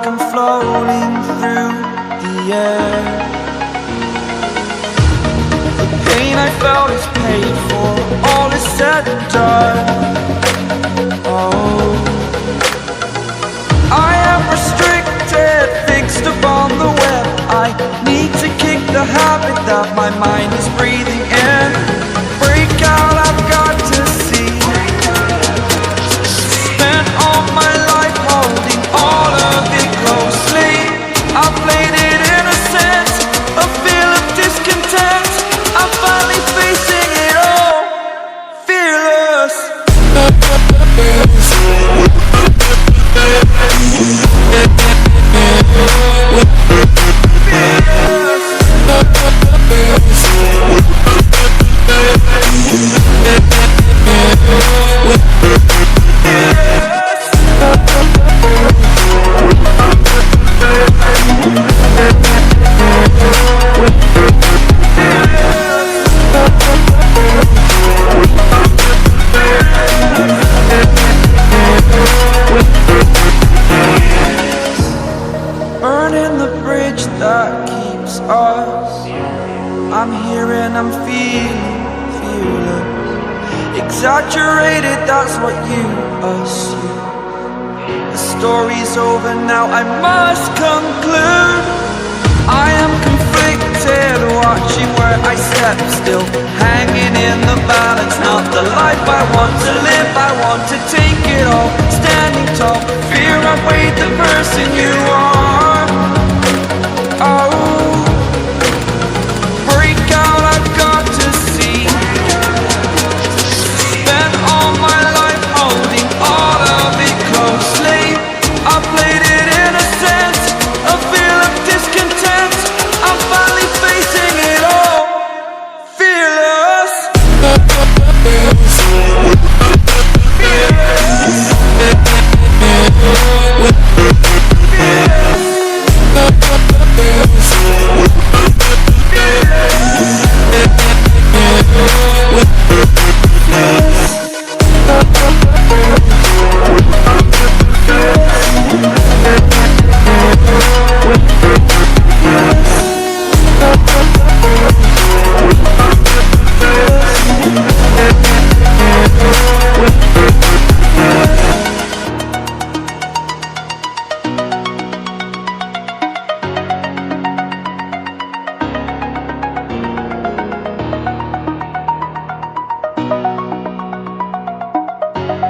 like I'm floating through the air. The pain I felt is paid for, all is said and done. Oh, I am restricted, fixed upon the web. I need to kick the habit that my mind is breathing in. Break out, I've got to see. Spent all my life holding all of it closely. I played it innocent, a feel of discontent. I'm finally facing it all, fearless. Burning the bridge that keeps us. I'm here and I'm feeling fearless. Exaggerated, that's what you assume. The story's over now, I must conclude. I am conflicted, watching where I step still, hanging in the balance. Not the life I want to live, I want to take it all. Standing tall, fear I've weighed the person you